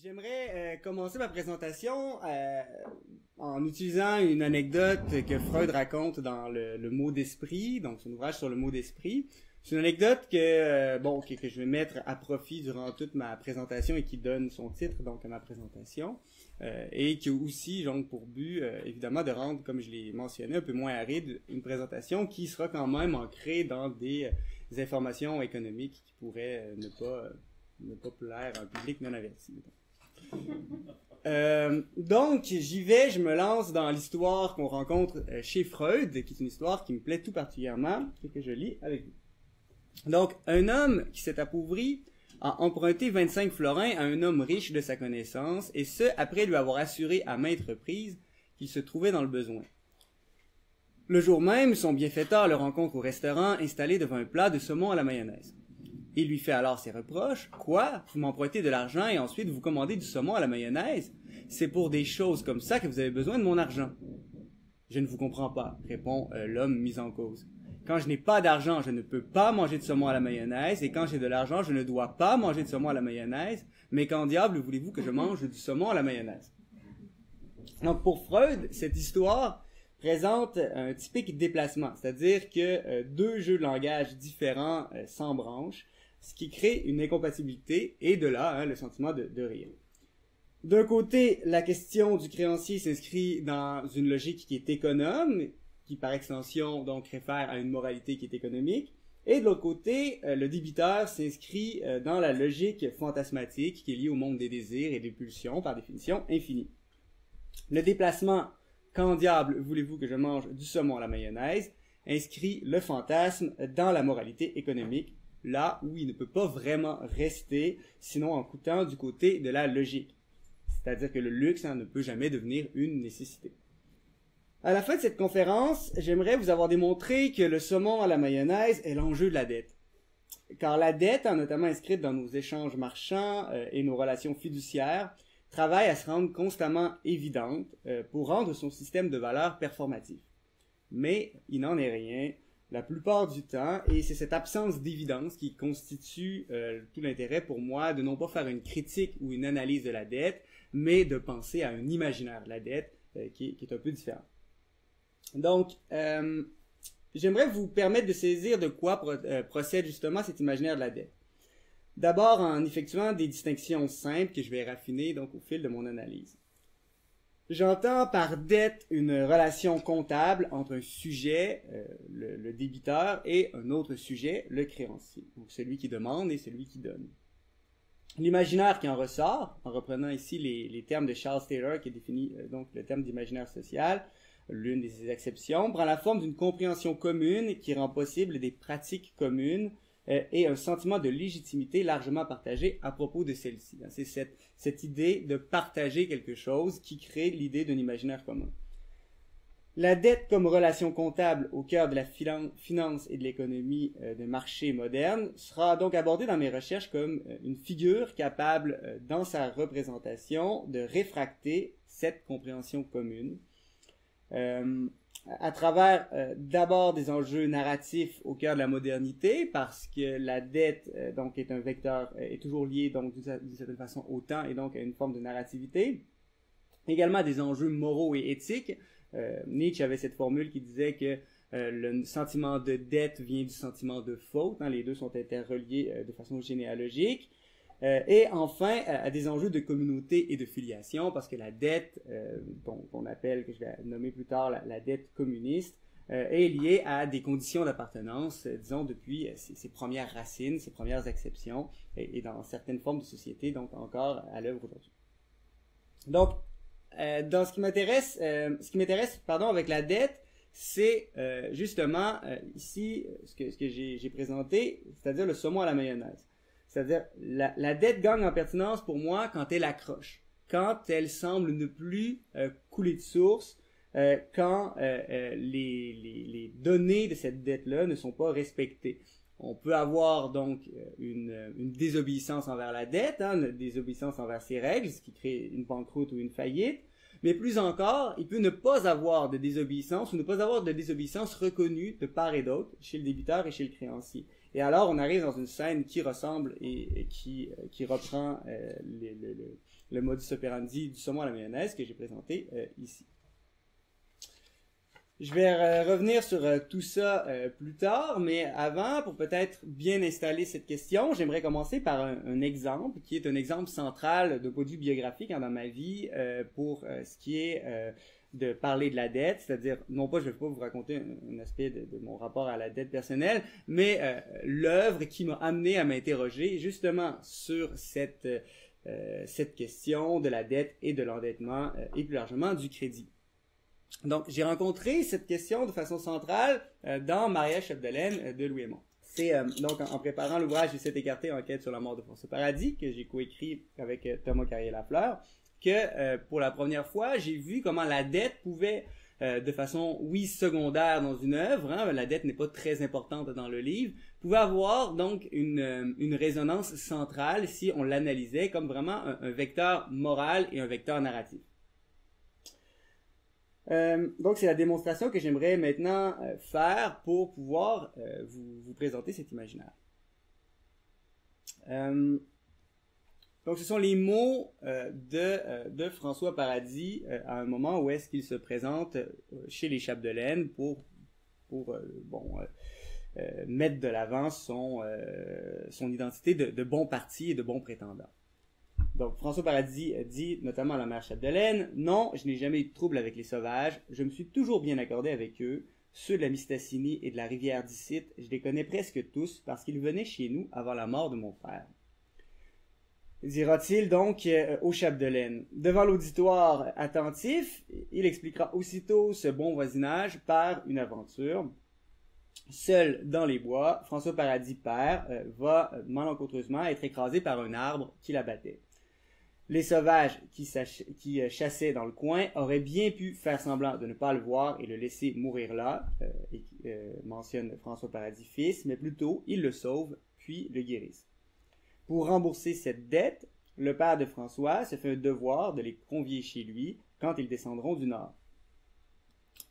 J'aimerais commencer ma présentation en utilisant une anecdote que Freud raconte dans le mot d'esprit, donc son ouvrage sur le mot d'esprit. C'est une anecdote que je vais mettre à profit durant toute ma présentation et qui donne son titre donc à ma présentation et qui a aussi donc pour but évidemment de rendre, comme je l'ai mentionné, un peu moins aride une présentation qui sera quand même ancrée dans des informations économiques qui pourraient ne pas plaire à un public non averti. Donc, j'y vais, je me lance dans l'histoire qu'on rencontre chez Freud, qui est une histoire qui me plaît tout particulièrement et que je lis avec vous. Donc, un homme qui s'est appauvri a emprunté 25 florins à un homme riche de sa connaissance, et ce, après lui avoir assuré à maintes reprises qu'il se trouvait dans le besoin. Le jour même, son bienfaiteur le rencontre au restaurant, installé devant un plat de saumon à la mayonnaise. Il lui fait alors ses reproches. « Quoi? Vous m'empruntez de l'argent et ensuite vous commandez du saumon à la mayonnaise? C'est pour des choses comme ça que vous avez besoin de mon argent. »« Je ne vous comprends pas, » répond l'homme mis en cause. « Quand je n'ai pas d'argent, je ne peux pas manger de saumon à la mayonnaise, et quand j'ai de l'argent, je ne dois pas manger de saumon à la mayonnaise, mais quand diable voulez-vous que je mange du saumon à la mayonnaise? » Donc pour Freud, cette histoire présente un typique déplacement, c'est-à-dire que deux jeux de langage différents s'embranchent, ce qui crée une incompatibilité, et de là, le sentiment de rire. D'un côté, la question du créancier s'inscrit dans une logique qui est économe, qui par extension donc réfère à une moralité qui est économique, et de l'autre côté, le débiteur s'inscrit dans la logique fantasmatique qui est liée au monde des désirs et des pulsions, par définition infinie. Le déplacement « Quand diable voulez-vous que je mange du saumon à la mayonnaise ?» inscrit le fantasme dans la moralité économique, là où il ne peut pas vraiment rester, sinon en coûtant du côté de la logique. C'est-à-dire que le luxe ne peut jamais devenir une nécessité. À la fin de cette conférence, j'aimerais vous avoir démontré que le saumon à la mayonnaise est l'enjeu de la dette. Car la dette, notamment inscrite dans nos échanges marchands et nos relations fiduciaires, travaille à se rendre constamment évidente pour rendre son système de valeurs performatif. Mais il n'en est rien la plupart du temps, et c'est cette absence d'évidence qui constitue tout l'intérêt pour moi de non pas faire une critique ou une analyse de la dette, mais de penser à un imaginaire de la dette qui est un peu différent. Donc, j'aimerais vous permettre de saisir de quoi procède justement cet imaginaire de la dette. D'abord en effectuant des distinctions simples que je vais raffiner donc au fil de mon analyse. J'entends par dette une relation comptable entre un sujet, le débiteur, et un autre sujet, le créancier, donc celui qui demande et celui qui donne. L'imaginaire qui en ressort, en reprenant ici les termes de Charles Taylor qui définit donc le terme d'imaginaire social, l'une des exceptions, prend la forme d'une compréhension commune qui rend possible des pratiques communes et un sentiment de légitimité largement partagé à propos de celle-ci. C'est cette idée de partager quelque chose qui crée l'idée d'un imaginaire commun. La dette comme relation comptable au cœur de la finance et de l'économie de marché moderne sera donc abordée dans mes recherches comme une figure capable, dans sa représentation, de réfracter cette compréhension commune. À travers d'abord des enjeux narratifs au cœur de la modernité, parce que la dette donc est un vecteur, est toujours lié donc d'une certaine façon au temps et donc à une forme de narrativité. Également des enjeux moraux et éthiques. Nietzsche avait cette formule qui disait que le sentiment de dette vient du sentiment de faute, les deux sont interreliés de façon généalogique. Et enfin, à des enjeux de communauté et de filiation, parce que la dette, qu'on appelle, que je vais nommer plus tard, la dette communiste, est liée à des conditions d'appartenance, disons, depuis ses premières racines, ses premières exceptions, et dans certaines formes de société, donc encore à l'œuvre aujourd'hui. Donc, dans ce qui m'intéresse, avec la dette, c'est justement ici ce que j'ai présenté, c'est-à-dire le saumon à la mayonnaise. C'est-à-dire, la dette gagne en pertinence pour moi quand elle accroche, quand elle semble ne plus couler de source, quand les données de cette dette-là ne sont pas respectées. On peut avoir donc une désobéissance envers la dette, une désobéissance envers ses règles, ce qui crée une banqueroute ou une faillite. Mais plus encore, il peut ne pas avoir de désobéissance ou ne pas avoir de désobéissance reconnue de part et d'autre chez le débiteur et chez le créancier. Et alors, on arrive dans une scène qui ressemble et qui reprend le modus operandi du saumon à la mayonnaise que j'ai présenté ici. Je vais revenir sur tout ça plus tard, mais avant, pour peut-être bien installer cette question, j'aimerais commencer par un exemple qui est un exemple central de point de vue biographique dans ma vie pour ce qui est de parler de la dette, c'est-à-dire, non pas, je ne vais pas vous raconter un aspect de mon rapport à la dette personnelle, mais l'œuvre qui m'a amené à m'interroger justement sur cette question de la dette et de l'endettement et plus largement du crédit. Donc, j'ai rencontré cette question de façon centrale dans Maria Chapdelaine de Louis Aymon. C'est donc en préparant l'ouvrage « 7 écarté, enquête sur la mort de François Paradis » que j'ai coécrit avec Thomas Carrier-Lafleur, que pour la première fois, j'ai vu comment la dette pouvait, de façon, oui, secondaire dans une œuvre, hein, la dette n'est pas très importante dans le livre, pouvait avoir donc une résonance centrale si on l'analysait comme vraiment un vecteur moral et un vecteur narratif. Donc c'est la démonstration que j'aimerais maintenant faire pour pouvoir vous présenter cet imaginaire. Donc ce sont les mots de François Paradis à un moment où est-ce qu'il se présente chez les Chapdelaine pour mettre de l'avant son identité de bon parti et de bon prétendant. Donc, François Paradis dit, notamment à la mère Chapdelaine, « Non, je n'ai jamais eu de trouble avec les sauvages. Je me suis toujours bien accordé avec eux. Ceux de la Mistassini et de la rivière d'Icite, je les connais presque tous parce qu'ils venaient chez nous avant la mort de mon père. » Dira-t-il donc aux Chapdelaine. Devant l'auditoire attentif, il expliquera aussitôt ce bon voisinage par une aventure. Seul dans les bois, François Paradis père va malencontreusement être écrasé par un arbre qui l'abattait. Les sauvages qui chassaient dans le coin auraient bien pu faire semblant de ne pas le voir et le laisser mourir là, mentionne François Paradis fils, mais plutôt ils le sauvent puis le guérissent. Pour rembourser cette dette, le père de François se fait un devoir de les convier chez lui quand ils descendront du nord.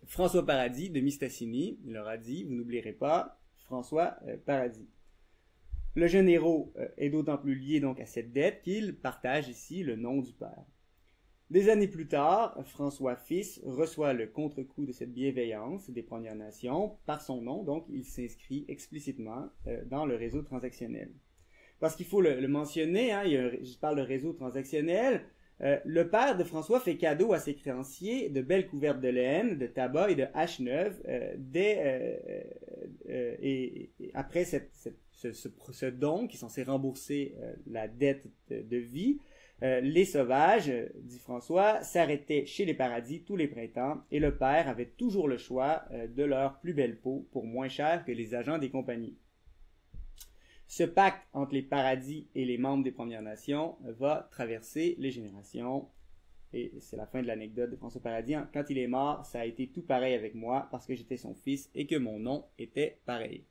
François Paradis de Mistassini leur a dit « Vous n'oublierez pas François Paradis ». Le jeune héros est d'autant plus lié donc à cette dette qu'il partage ici le nom du père. Des années plus tard, François fils reçoit le contre-coup de cette bienveillance des Premières Nations par son nom, donc il s'inscrit explicitement dans le réseau transactionnel. Parce qu'il faut le mentionner, hein, je parle de réseau transactionnel, le père de François fait cadeau à ses créanciers de belles couvertes de laine, de tabac et de haches neuves et après ce don qui est censé rembourser la dette de vie, les sauvages, dit François, s'arrêtaient chez les Paradis tous les printemps et le père avait toujours le choix de leur plus belle peau pour moins cher que les agents des compagnies. Ce pacte entre les Paradis et les membres des Premières Nations va traverser les générations. Et c'est la fin de l'anecdote de François Paradis. Quand il est mort, ça a été tout pareil avec moi parce que j'étais son fils et que mon nom était pareil.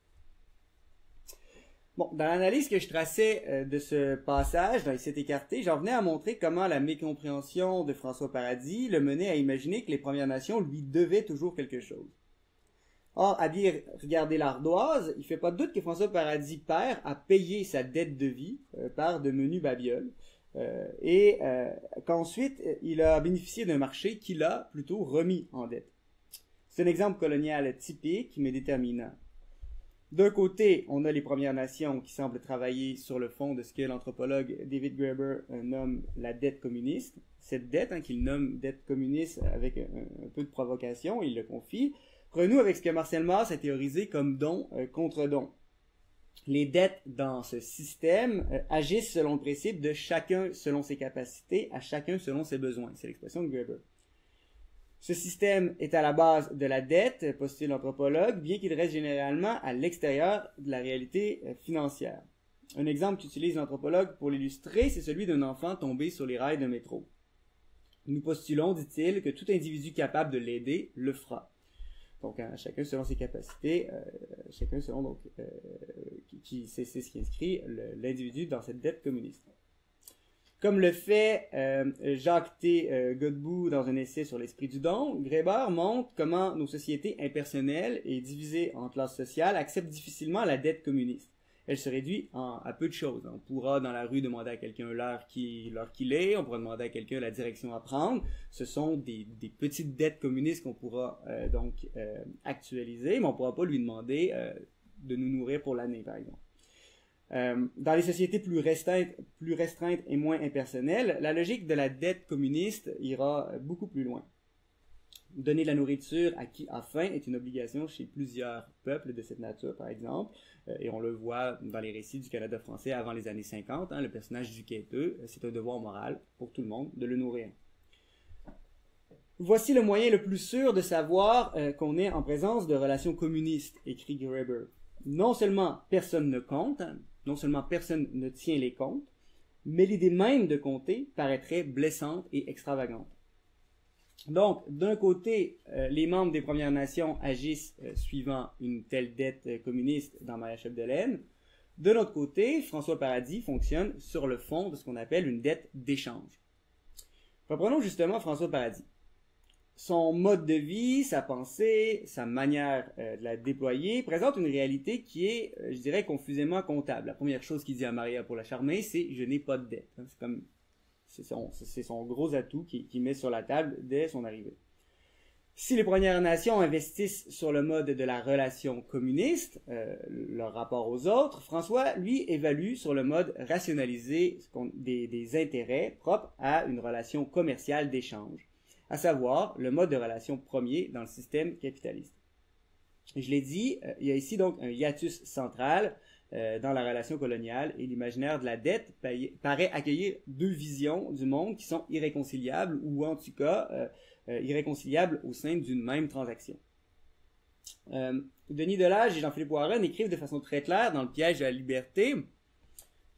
Bon, dans l'analyse que je traçais de ce passage, dans les 7 écartés, j'en venais à montrer comment la mécompréhension de François Paradis le menait à imaginer que les Premières Nations lui devaient toujours quelque chose. Or, à bien regarder l'ardoise, il ne fait pas de doute que François Paradis père a payé sa dette de vie par de menus babioles et qu'ensuite il a bénéficié d'un marché qu'il a plutôt remis en dette. C'est un exemple colonial typique mais déterminant. D'un côté, on a les Premières Nations qui semblent travailler sur le fond de ce que l'anthropologue David Graeber nomme la dette communiste. Cette dette qu'il nomme dette communiste avec un peu de provocation, il le confie, renoue avec ce que Marcel Mauss a théorisé comme don contre don. Les dettes dans ce système agissent selon le principe de chacun selon ses capacités, à chacun selon ses besoins. C'est l'expression de Graeber. Ce système est à la base de la dette, postule l'anthropologue, bien qu'il reste généralement à l'extérieur de la réalité financière. Un exemple qu'utilise l'anthropologue pour l'illustrer, c'est celui d'un enfant tombé sur les rails d'un métro. Nous postulons, dit-il, que tout individu capable de l'aider le fera. Donc, hein, chacun selon ses capacités, chacun selon donc c'est ce qui inscrit l'individu dans cette dette communiste. Comme le fait Jacques T. Godbout dans un essai sur l'esprit du don, Graeber montre comment nos sociétés impersonnelles et divisées en classes sociales acceptent difficilement la dette communiste. elle se réduit à peu de choses. On pourra dans la rue demander à quelqu'un l'heure qu'il est, on pourra demander à quelqu'un la direction à prendre. Ce sont des petites dettes communistes qu'on pourra actualiser, mais on ne pourra pas lui demander de nous nourrir pour l'année, par exemple. Dans les sociétés plus restreintes et moins impersonnelles, la logique de la dette communiste ira beaucoup plus loin. Donner de la nourriture à qui a faim est une obligation chez plusieurs peuples de cette nature, par exemple, et on le voit dans les récits du Canada français avant les années 50, le personnage du quêteux, c'est un devoir moral pour tout le monde de le nourrir. Voici le moyen le plus sûr de savoir qu'on est en présence de relations communistes, écrit Graeber. Non seulement personne ne compte, non seulement personne ne tient les comptes, mais l'idée même de compter paraîtrait blessante et extravagante. Donc, d'un côté, les membres des Premières Nations agissent suivant une telle dette communiste dans Maria Chapdelaine. De l'autre côté, François Paradis fonctionne sur le fond de ce qu'on appelle une dette d'échange. Reprenons justement François Paradis. Son mode de vie, sa pensée, sa manière de la déployer présente une réalité qui est, je dirais, confusément comptable. La première chose qu'il dit à Maria pour la charmer, c'est « je n'ai pas de dette ». C'est son gros atout qu'il met sur la table dès son arrivée. Si les Premières Nations investissent sur le mode de la relation communiste, leur rapport aux autres, François, lui, évalue sur le mode rationalisé des intérêts propres à une relation commerciale d'échange, à savoir le mode de relation premier dans le système capitaliste. Je l'ai dit, il y a ici donc un hiatus central dans la relation coloniale et l'imaginaire de la dette paraît accueillir deux visions du monde qui sont irréconciliables ou en tout cas irréconciliables au sein d'une même transaction. Denis Delage et Jean-Philippe Warren écrivent de façon très claire dans Le piège de la liberté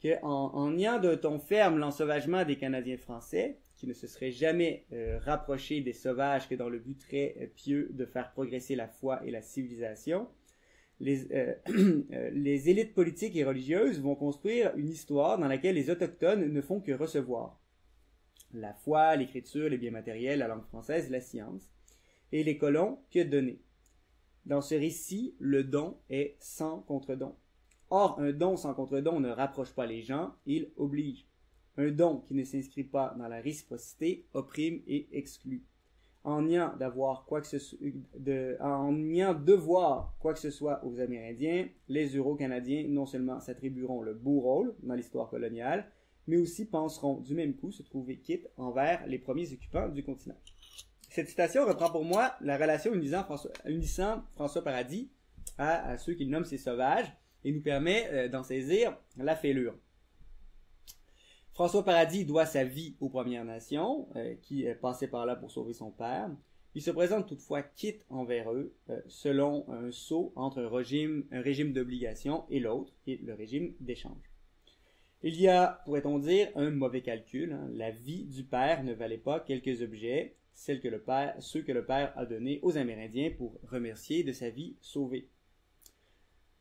qu'en niant d'un ton ferme l'ensauvagement des Canadiens français, qui ne se seraient jamais rapprochés des sauvages que dans le but très pieux de faire progresser la foi et la civilisation, les élites politiques et religieuses vont construire une histoire dans laquelle les autochtones ne font que recevoir la foi, l'écriture, les biens matériels, la langue française, la science, et les colons que donner. Dans ce récit, le don est sans contre-don. Or, un don sans contre-don ne rapproche pas les gens, il oblige. Un don qui ne s'inscrit pas dans la réciprocité opprime et exclut. En niant devoir quoi que ce soit aux Amérindiens, les Euro-Canadiens non seulement s'attribueront le beau rôle dans l'histoire coloniale, mais aussi penseront du même coup se trouver quittes envers les premiers occupants du continent. Cette citation reprend pour moi la relation unissant François Paradis à ceux qu'il nomme ses sauvages et nous permet d'en saisir la fêlure. François Paradis doit sa vie aux Premières Nations, qui passaient par là pour sauver son père. Il se présente toutefois quitte envers eux, selon un saut entre un régime d'obligation et l'autre, qui est le régime d'échange. Il y a, pourrait-on dire, un mauvais calcul. La vie du père ne valait pas quelques objets, ceux que le père a donnés aux Amérindiens pour remercier de sa vie sauvée.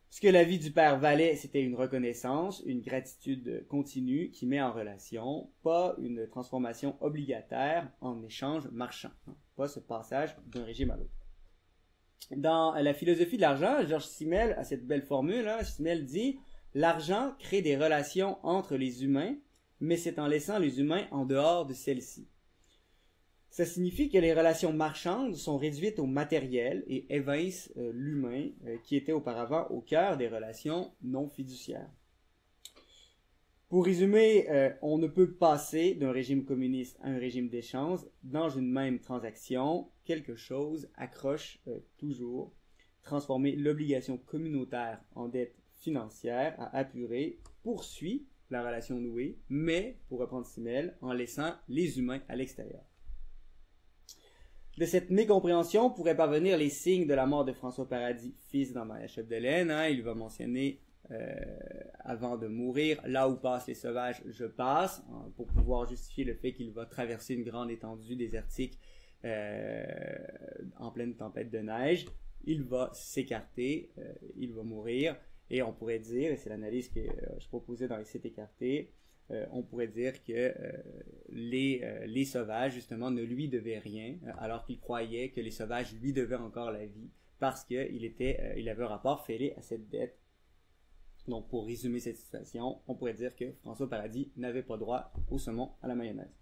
Ce que la vie du père valait, c'était une reconnaissance, une gratitude continue qui met en relation, pas une transformation obligataire en échange marchand, pas ce passage d'un régime à l'autre. Dans la philosophie de l'argent, Georges Simmel a cette belle formule, Simmel dit « L'argent crée des relations entre les humains, mais c'est en laissant les humains en dehors de celles-ci. » Ça signifie que les relations marchandes sont réduites au matériel et évincent l'humain qui était auparavant au cœur des relations non fiduciaires. Pour résumer, on ne peut passer d'un régime communiste à un régime d'échange dans une même transaction. Quelque chose accroche toujours. Transformer l'obligation communautaire en dette financière à apurer poursuit la relation nouée, mais, pour reprendre Simmel, en laissant les humains à l'extérieur. De cette mécompréhension pourraient parvenir les signes de la mort de François Paradis, fils d'Amalia Chapdelaine. Il va mentionner, avant de mourir, là où passent les sauvages, je passe, pour pouvoir justifier le fait qu'il va traverser une grande étendue désertique en pleine tempête de neige. Il va s'écarter, il va mourir, et on pourrait dire, et c'est l'analyse que je proposais dans les sites écartés, on pourrait dire que les sauvages, justement, ne lui devaient rien, alors qu'il croyait que les sauvages lui devaient encore la vie, parce qu'il avait un rapport fêlé à cette dette. Donc, pour résumer cette situation, on pourrait dire que François Paradis n'avait pas droit au saumon à la mayonnaise.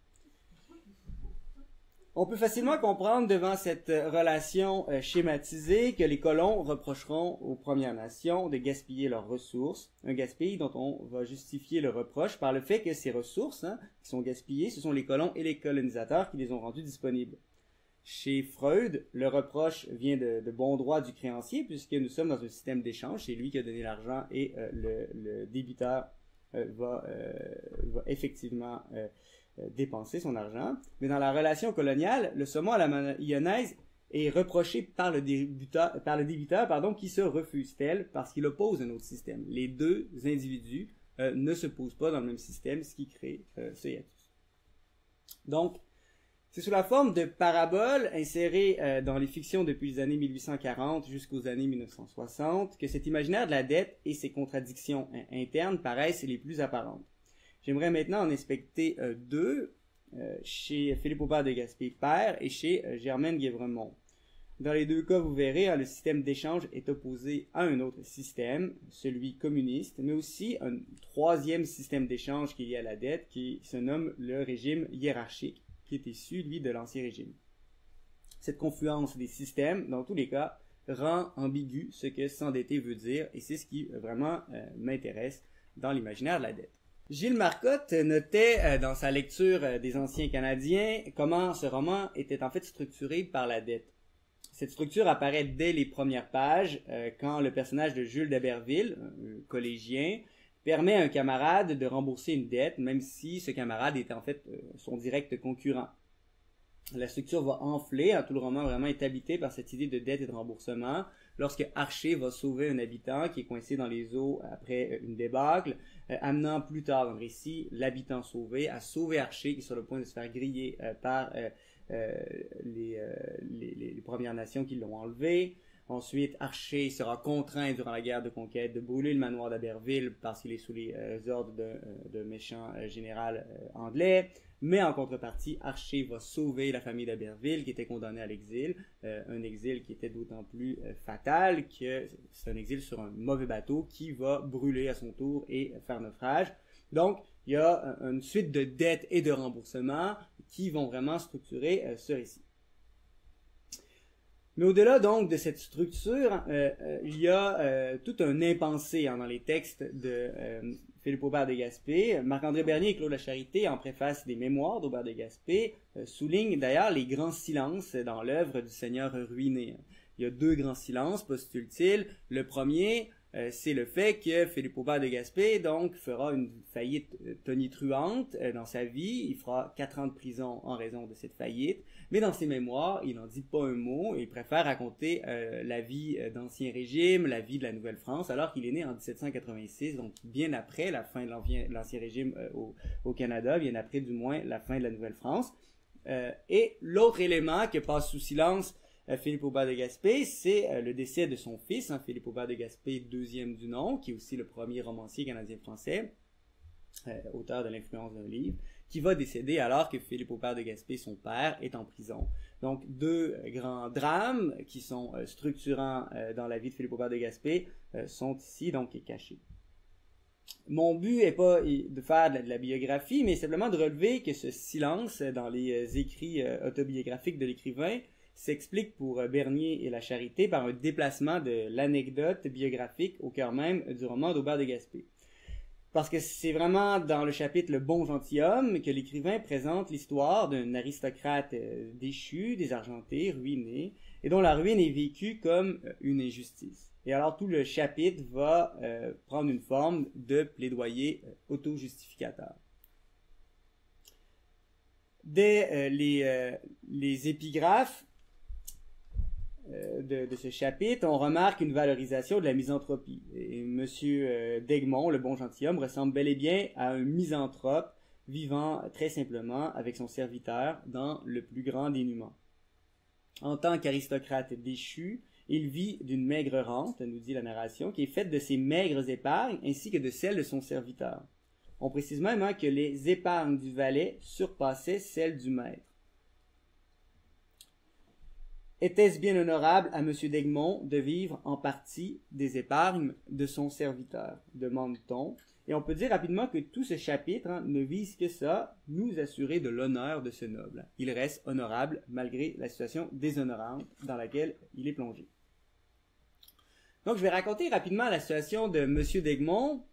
On peut facilement comprendre devant cette relation schématisée que les colons reprocheront aux Premières Nations de gaspiller leurs ressources, un gaspillage dont on va justifier le reproche par le fait que ces ressources qui sont gaspillées, ce sont les colons et les colonisateurs qui les ont rendues disponibles. Chez Freud, le reproche vient de bon droit du créancier puisque nous sommes dans un système d'échange, c'est lui qui a donné l'argent et le débiteur va effectivement dépenser son argent. Mais dans la relation coloniale, le saumon à la mayonnaise est reproché par le débiteur qui se refuse tel parce qu'il oppose un autre système. Les deux individus ne se posent pas dans le même système, ce qui crée ce hiatus. Donc, c'est sous la forme de paraboles insérées dans les fictions depuis les années 1840 jusqu'aux années 1960 que cet imaginaire de la dette et ses contradictions internes paraissent les plus apparentes. J'aimerais maintenant en inspecter deux, chez Philippe Aubert de Gaspé père et chez Germaine Guévremont. Dans les deux cas, vous verrez, le système d'échange est opposé à un autre système, celui communiste, mais aussi un troisième système d'échange qui est lié à la dette, qui se nomme le régime hiérarchique, qui est issu, lui, de l'Ancien Régime. Cette confluence des systèmes, dans tous les cas, rend ambigu ce que s'endetter veut dire, et c'est ce qui vraiment m'intéresse dans l'imaginaire de la dette. Gilles Marcotte notait dans sa lecture des Anciens Canadiens comment ce roman était en fait structuré par la dette. Cette structure apparaît dès les premières pages quand le personnage de Jules d'Aberville, un collégien, permet à un camarade de rembourser une dette, même si ce camarade était en fait son direct concurrent. La structure va enfler, tout le roman vraiment est habité par cette idée de dette et de remboursement, lorsque Archer va sauver un habitant qui est coincé dans les eaux après une débâcle, amenant plus tard dans le récit l'habitant sauvé à sauver Archer qui est sur le point de se faire griller par les Premières Nations qui l'ont enlevé. Ensuite, Archer sera contraint durant la guerre de conquête de brûler le manoir d'Aberville parce qu'il est sous les ordres d'un méchant général anglais. Mais en contrepartie, Archer va sauver la famille d'Aberville qui était condamnée à l'exil. Un exil qui était d'autant plus fatal que c'est un exil sur un mauvais bateau qui va brûler à son tour et faire naufrage. Donc, il y a une suite de dettes et de remboursements qui vont vraiment structurer ce récit. Mais au-delà donc de cette structure, il y a tout un impensé dans les textes de Philippe Aubert de Gaspé. Marc-André Bernier et Claude Lacharité, en préface des Mémoires d'Aubert de Gaspé, soulignent d'ailleurs les grands silences dans l'œuvre du Seigneur ruiné. Il y a deux grands silences, postule-t-il. Le premier, c'est le fait que Philippe Aubert de Gaspé donc fera une faillite tonitruante dans sa vie. Il fera 4 ans de prison en raison de cette faillite. Mais dans ses mémoires, il n'en dit pas un mot et il préfère raconter la vie d'Ancien Régime, la vie de la Nouvelle-France, alors qu'il est né en 1786, donc bien après la fin de l'Ancien Régime au Canada, bien après du moins la fin de la Nouvelle-France. Et l'autre élément que passe sous silence Philippe Aubert de Gaspé, c'est le décès de son fils, Philippe Aubert de Gaspé, deuxième du nom, qui est aussi le premier romancier canadien-français, auteur de l'influence d'un livre, qui va décéder alors que Philippe Aubert de Gaspé, son père, est en prison. Donc, deux grands drames qui sont structurants dans la vie de Philippe Aubert de Gaspé sont ici donc cachés. Mon but n'est pas de faire de la biographie, mais simplement de relever que ce silence dans les écrits autobiographiques de l'écrivain s'explique pour Bernier et Lacharité par un déplacement de l'anecdote biographique au cœur même du roman d'Aubert de Gaspé. Parce que c'est vraiment dans le chapitre Le bon gentilhomme que l'écrivain présente l'histoire d'un aristocrate déchu, désargenté, ruiné, et dont la ruine est vécue comme une injustice. Et alors tout le chapitre va prendre une forme de plaidoyer auto-justificateur. Dès les épigraphes de ce chapitre, on remarque une valorisation de la misanthropie. Et Monsieur d'Egmont, le bon gentilhomme, ressemble bel et bien à un misanthrope vivant très simplement avec son serviteur dans le plus grand dénuement. En tant qu'aristocrate déchu, il vit d'une maigre rente, nous dit la narration, qui est faite de ses maigres épargnes ainsi que de celles de son serviteur. On précise même que les épargnes du valet surpassaient celles du maître. Était-ce bien honorable à M. d'Egmont de vivre en partie des épargnes de son serviteur, demande-t-on. Et on peut dire rapidement que tout ce chapitre ne vise que ça, nous assurer de l'honneur de ce noble. Il reste honorable malgré la situation déshonorante dans laquelle il est plongé. Donc je vais raconter rapidement la situation de M. d'Egmont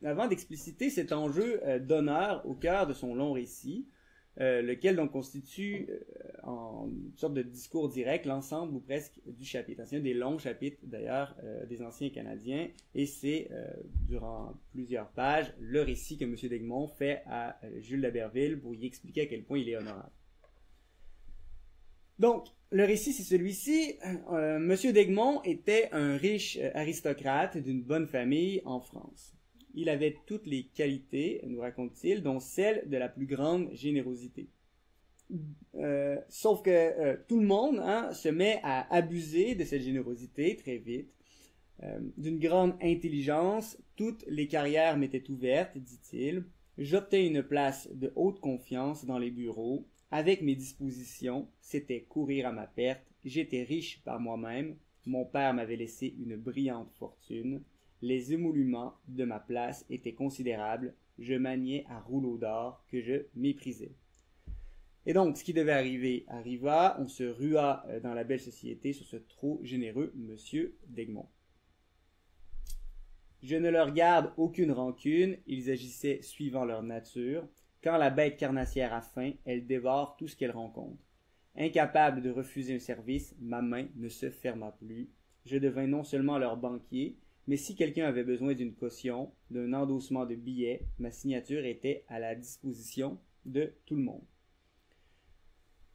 avant d'expliciter cet enjeu d'honneur au cœur de son long récit. Lequel donc constitue en une sorte de discours direct l'ensemble ou presque du chapitre. C'est un des longs chapitres d'ailleurs des Anciens Canadiens et c'est durant plusieurs pages le récit que M. d'Egmont fait à Jules d'Aberville pour y expliquer à quel point il est honorable. Donc, le récit c'est celui-ci. M. d'Egmont était un riche aristocrate d'une bonne famille en France. Il avait toutes les qualités, nous raconte-t-il, dont celle de la plus grande générosité. Sauf que tout le monde se met à abuser de cette générosité très vite. D'une grande intelligence, toutes les carrières m'étaient ouvertes, dit-il. J'obtais une place de haute confiance dans les bureaux. Avec mes dispositions, c'était courir à ma perte. J'étais riche par moi-même. Mon père m'avait laissé une brillante fortune. Les émoluments de ma place étaient considérables. Je maniais à rouleau d'or que je méprisais. Et donc, ce qui devait arriver arriva. On se rua dans la belle société sur ce trop généreux monsieur d'Egmont. Je ne leur garde aucune rancune. Ils agissaient suivant leur nature. Quand la bête carnassière a faim, elle dévore tout ce qu'elle rencontre. Incapable de refuser un service, ma main ne se ferma plus. Je devins non seulement leur banquier, mais si quelqu'un avait besoin d'une caution, d'un endossement de billets, ma signature était à la disposition de tout le monde.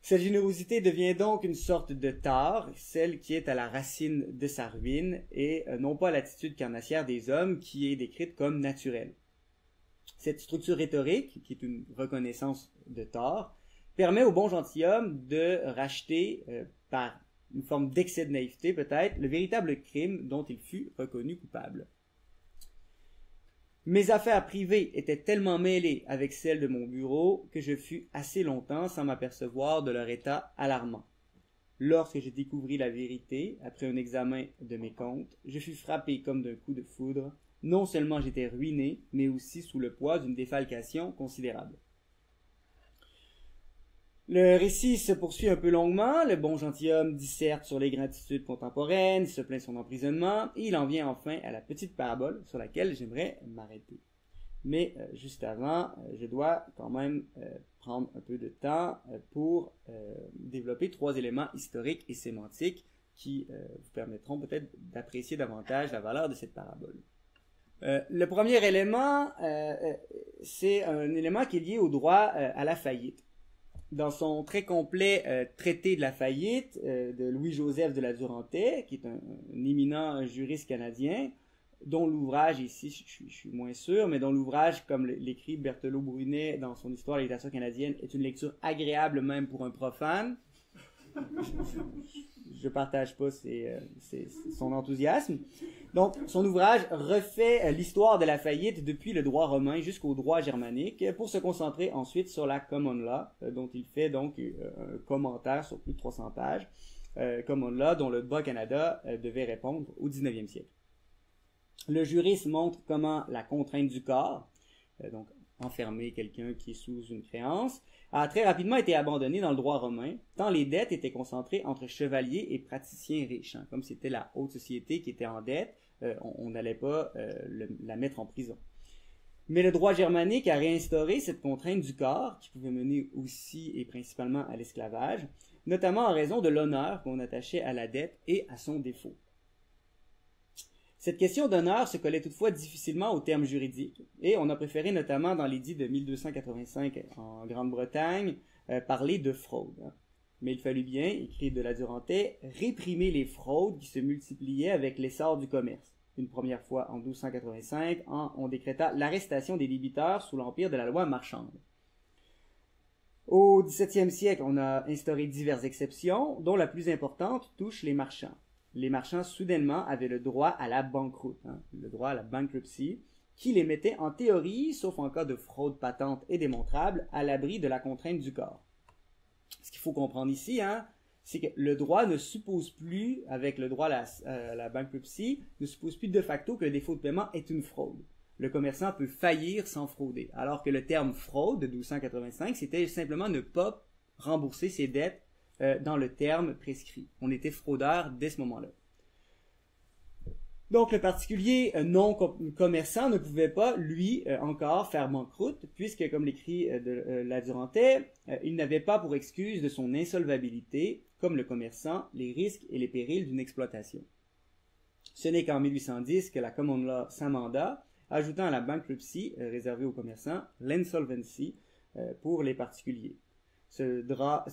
Cette générosité devient donc une sorte de tare, celle qui est à la racine de sa ruine, et non pas l'attitude carnassière des hommes qui est décrite comme naturelle. Cette structure rhétorique, qui est une reconnaissance de tort, permet au bon gentilhomme de racheter par une forme d'excès de naïveté peut-être, le véritable crime dont il fut reconnu coupable. Mes affaires privées étaient tellement mêlées avec celles de mon bureau que je fus assez longtemps sans m'apercevoir de leur état alarmant. Lorsque je découvris la vérité, après un examen de mes comptes, je fus frappé comme d'un coup de foudre. Non seulement j'étais ruiné, mais aussi sous le poids d'une défalcation considérable. Le récit se poursuit un peu longuement, le bon gentilhomme disserte sur les gratitudes contemporaines, il se plaint de son emprisonnement, et il en vient enfin à la petite parabole sur laquelle j'aimerais m'arrêter. Mais juste avant, je dois quand même prendre un peu de temps pour développer 3 éléments historiques et sémantiques qui vous permettront peut-être d'apprécier davantage la valeur de cette parabole. Le premier élément, c'est un élément qui est lié au droit à la faillite. Dans son très complet traité de la faillite de Louis-Joseph de la Durantaye, qui est un éminent juriste canadien, dont l'ouvrage, ici je suis moins sûr, mais dont l'ouvrage, comme l'écrit Berthelot Brunet dans son Histoire de la littérature canadienne, est une lecture agréable même pour un profane. Je partage pas son enthousiasme. Donc, son ouvrage refait l'histoire de la faillite depuis le droit romain jusqu'au droit germanique pour se concentrer ensuite sur la common law, dont il fait donc un commentaire sur plus de 300 pages, common law dont le Bas-Canada devait répondre au 19e siècle. Le juriste montre comment la contrainte du corps, donc enfermer quelqu'un qui est sous une créance, a très rapidement été abandonnée dans le droit romain, tant les dettes étaient concentrées entre chevaliers et praticiens riches. Comme c'était la haute société qui était en dette, on n'allait pas la mettre en prison. Mais le droit germanique a réinstauré cette contrainte du corps, qui pouvait mener aussi et principalement à l'esclavage, notamment en raison de l'honneur qu'on attachait à la dette et à son défaut. Cette question d'honneur se collait toutefois difficilement aux termes juridiques, et on a préféré notamment dans l'édit de 1285 en Grande-Bretagne parler de fraude. Mais il fallut bien, écrit de la Durantaye, réprimer les fraudes qui se multipliaient avec l'essor du commerce. Une première fois en 1285, on décréta l'arrestation des débiteurs sous l'empire de la loi marchande. Au XVIIe siècle, on a instauré diverses exceptions, dont la plus importante touche les marchands. Les marchands, soudainement, avaient le droit à la banqueroute, le droit à la bankruptcy, qui les mettait en théorie, sauf en cas de fraude patente et démontrable, à l'abri de la contrainte du corps. Ce qu'il faut comprendre ici, c'est que le droit ne suppose plus, avec le droit à la bankruptcy, ne suppose plus de facto que le défaut de paiement est une fraude. Le commerçant peut faillir sans frauder, alors que le terme fraude de 1285, c'était simplement ne pas rembourser ses dettes dans le terme prescrit. On était fraudeur dès ce moment-là. Donc, le particulier non commerçant ne pouvait pas, lui, encore faire banqueroute, puisque, comme l'écrit la Durantais, il n'avait pas pour excuse de son insolvabilité, comme le commerçant, les risques et les périls d'une exploitation. Ce n'est qu'en 1810 que la common law s'amenda, ajoutant à la bankruptcy réservée aux commerçants l'insolvency pour les particuliers. Ce droit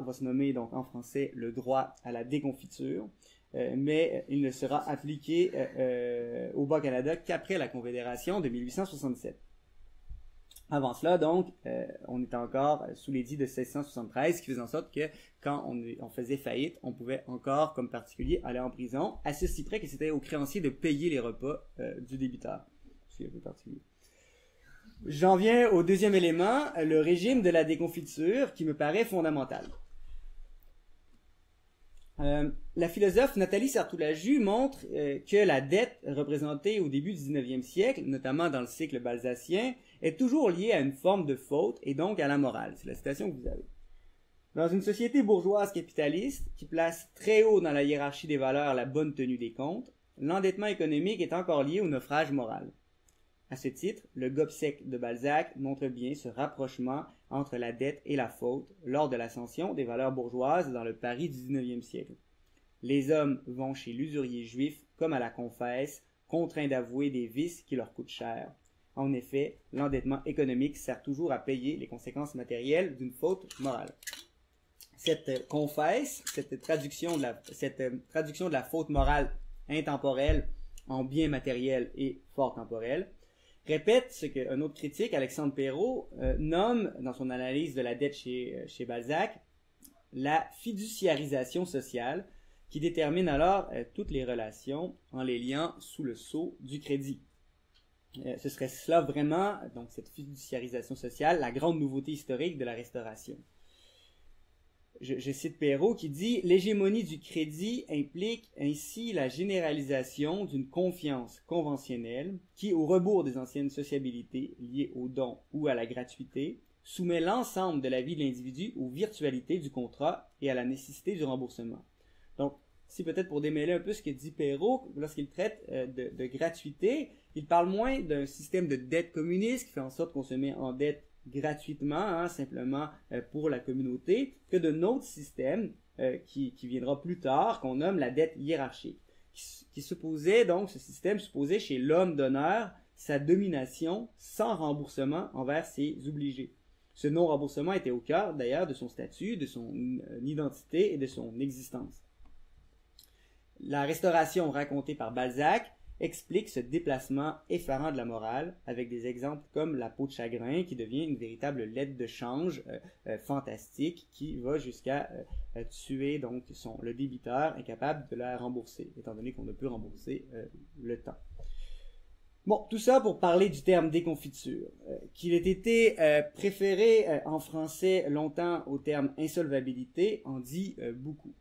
va se nommer donc en français le droit à la déconfiture, mais il ne sera appliqué au Bas-Canada qu'après la Confédération de 1867. Avant cela, donc, on était encore sous l'édit de 1673, ce qui faisait en sorte que quand on faisait faillite, on pouvait encore, comme particulier, aller en prison, à ceci près que c'était aux créanciers de payer les repas du débiteur. C'est un peu particulier. J'en viens au deuxième élément, le régime de la déconfiture, qui me paraît fondamental. La philosophe Nathalie Sartoulaju montre que la dette représentée au début du 19e siècle, notamment dans le cycle balzacien, est toujours liée à une forme de faute et donc à la morale. C'est la citation que vous avez. Dans une société bourgeoise capitaliste qui place très haut dans la hiérarchie des valeurs la bonne tenue des comptes, l'endettement économique est encore lié au naufrage moral. À ce titre, le Gobseck de Balzac montre bien ce rapprochement entre la dette et la faute lors de l'ascension des valeurs bourgeoises dans le Paris du 19e siècle. Les hommes vont chez l'usurier juif comme à la confesse, contraints d'avouer des vices qui leur coûtent cher. En effet, l'endettement économique sert toujours à payer les conséquences matérielles d'une faute morale. Cette confesse, cette traduction de la faute morale intemporelle en bien matériel et fort temporel, répète ce qu'un autre critique, Alexandre Perrault, nomme dans son analyse de la dette chez Balzac la fiduciarisation sociale, qui détermine alors toutes les relations en les liant sous le sceau du crédit. Ce serait cela vraiment, donc cette fiduciarisation sociale, la grande nouveauté historique de la Restauration. Je cite Perrault qui dit « L'hégémonie du crédit implique ainsi la généralisation d'une confiance conventionnelle qui, au rebours des anciennes sociabilités liées au don ou à la gratuité, soumet l'ensemble de la vie de l'individu aux virtualités du contrat et à la nécessité du remboursement. » Donc, c'est peut-être pour démêler un peu ce que dit Perrault lorsqu'il traite de gratuité, il parle moins d'un système de dette communiste qui fait en sorte qu'on se met en dette gratuitement, simplement pour la communauté, que d'un autre système qui viendra plus tard, qu'on nomme la dette hiérarchique, qui supposait donc, ce système supposait chez l'homme d'honneur sa domination sans remboursement envers ses obligés. Ce non-remboursement était au cœur d'ailleurs de son statut, de son identité et de son existence. La Restauration racontée par Balzac explique ce déplacement effarant de la morale avec des exemples comme la peau de chagrin qui devient une véritable lettre de change fantastique qui va jusqu'à tuer donc le débiteur incapable de la rembourser, étant donné qu'on ne peut rembourser le temps. Bon, tout ça pour parler du terme déconfiture, qu'il ait été préféré en français longtemps au terme insolvabilité en dit beaucoup.